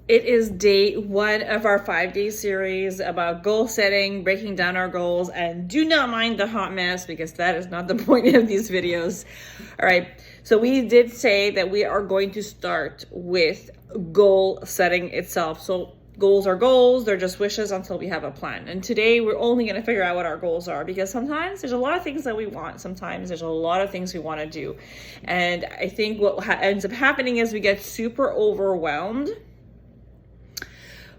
It is day one of our 5-day series about goal setting, breaking down our goals, and do not mind the hot mess because that is not the point of these videos. All right, so we did say that we are going to start with goal setting itself. So goals are goals, they're just wishes until we have a plan. And today we're only going to figure out what our goals are because sometimes there's a lot of things that we want. Sometimes there's a lot of things we want to do. And I think what ends up happening is we get super overwhelmed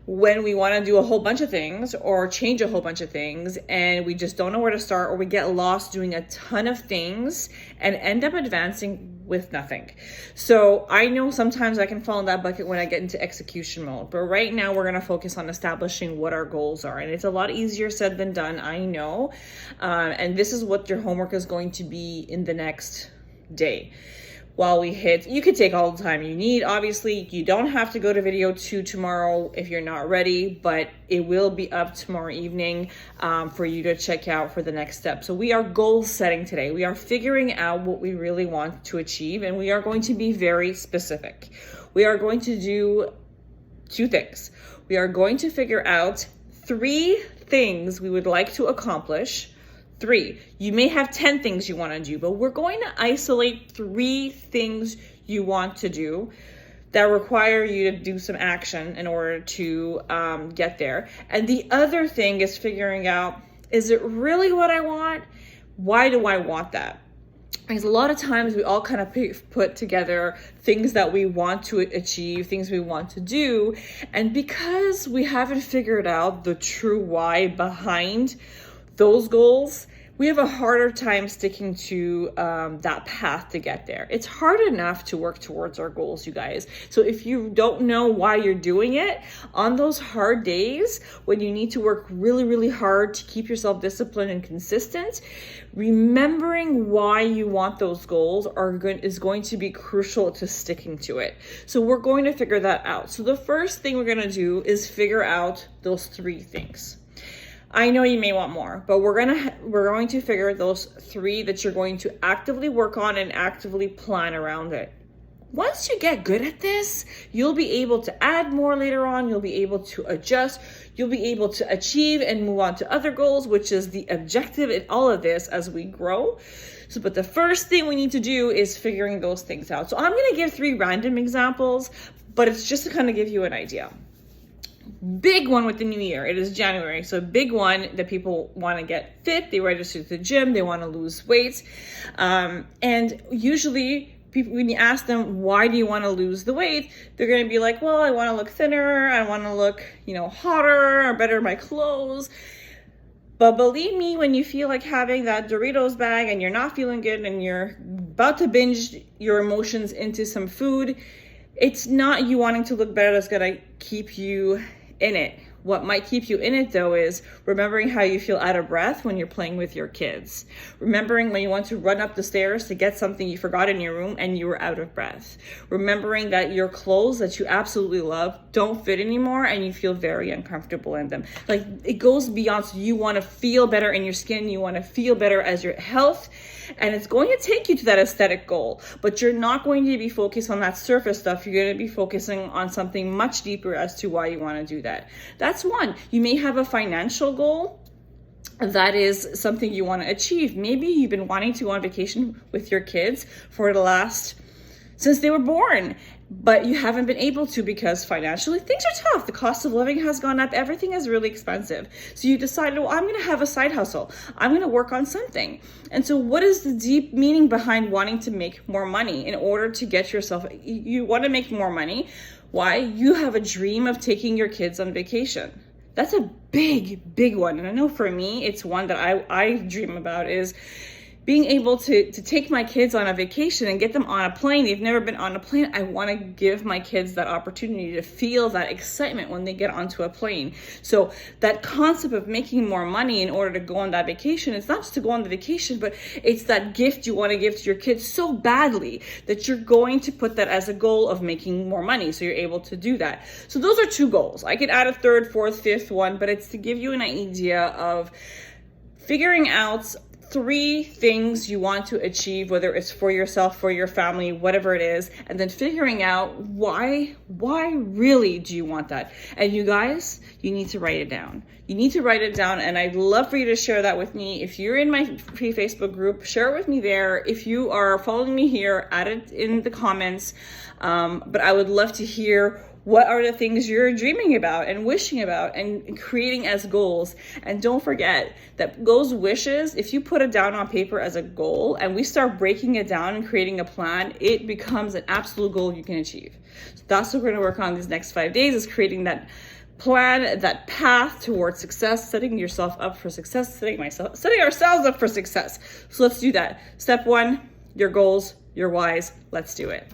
when we want to do a whole bunch of things or change a whole bunch of things and we just don't know where to start, or we get lost doing a ton of things and end up advancing with nothing. So I know sometimes I can fall in that bucket when I get into execution mode, but right now we're going to focus on establishing what our goals are, and it's a lot easier said than done, I know. And this is what your homework is going to be in the next day. While we hit, you could take all the time you need. Obviously, you don't have to go to video 2 tomorrow if you're not ready, but it will be up tomorrow evening for you to check out for the next step. So we are goal setting today. We are figuring out what we really want to achieve, and we are going to be very specific. We are going to do 2 things. We are going to figure out 3 things we would like to accomplish. 3. You may have 10 things you want to do, but we're going to isolate 3 things you want to do that require you to do some action in order to get there. And the other thing is figuring out, is it really what I want? Why do I want that? Because a lot of times we all kind of put together things that we want to achieve, things we want to do. And because we haven't figured out the true why behind those goals, we have a harder time sticking to that path to get there. It's hard enough to work towards our goals, you guys. So if you don't know why you're doing it, on those hard days when you need to work really, really hard to keep yourself disciplined and consistent, remembering why you want those goals is going to be crucial to sticking to it. So we're going to figure that out. So the first thing we're going to do is figure out those 3 things. I know you may want more, but we're going to figure those 3 that you're going to actively work on and actively plan around it. Once you get good at this, you'll be able to add more later on. You'll be able to adjust. You'll be able to achieve and move on to other goals, which is the objective in all of this as we grow. So, but the first thing we need to do is figuring those things out. So I'm going to give 3 random examples, but it's just to kind of give you an idea. Big one with the new year. It is January. So big one that people want to get fit. They register to the gym. They want to lose weight. And usually people, when you ask them, why do you want to lose the weight? They're going to be like, well, I want to look thinner. I want to look, hotter or better in my clothes. But believe me, when you feel like having that Doritos bag and you're not feeling good and you're about to binge your emotions into some food, it's not you wanting to look better that's going to keep you in it. What might keep you in it, though, is remembering how you feel out of breath when you're playing with your kids. Remembering when you want to run up the stairs to get something you forgot in your room and you were out of breath. Remembering that your clothes that you absolutely love don't fit anymore and you feel very uncomfortable in them. Like, it goes beyond. So you want to feel better in your skin. You want to feel better as your health. And it's going to take you to that aesthetic goal, but you're not going to be focused on that surface stuff. You're going to be focusing on something much deeper as to why you want to do that. That's one. You may have a financial goal. That is something you want to achieve. Maybe you've been wanting to go on vacation with your kids since they were born, but you haven't been able to because financially things are tough. The cost of living has gone up. Everything is really expensive. So you decided, well, I'm going to have a side hustle. I'm going to work on something. And so what is the deep meaning behind wanting to make more money in order to get yourself, you want to make more money. Why? You have a dream of taking your kids on vacation. That's a big, big one. And I know for me, it's one that I dream about, is being able to take my kids on a vacation and get them on a plane. They've never been on a plane. I want to give my kids that opportunity to feel that excitement when they get onto a plane. So that concept of making more money in order to go on that vacation, it's not just to go on the vacation, but it's that gift you want to give to your kids so badly that you're going to put that as a goal of making more money. So you're able to do that. So those are 2 goals. I could add a 3rd, 4th, 5th one, but it's to give you an idea of figuring out 3 things you want to achieve, whether it's for yourself, for your family, whatever it is, and then figuring out why really do you want that? And you guys, you need to write it down. You need to write it down, and I'd love for you to share that with me. If you're in my free Facebook group, share it with me there. If you are following me here, add it in the comments. But I would love to hear what are the things you're dreaming about and wishing about and creating as goals. And don't forget that those wishes, if you put it down on paper as a goal and we start breaking it down and creating a plan, it becomes an absolute goal you can achieve. So that's what we're going to work on these next 5 days, is creating that plan, that path towards success, setting yourself up for success, setting ourselves up for success. So let's do that. Step 1, your goals, your whys. Let's do it.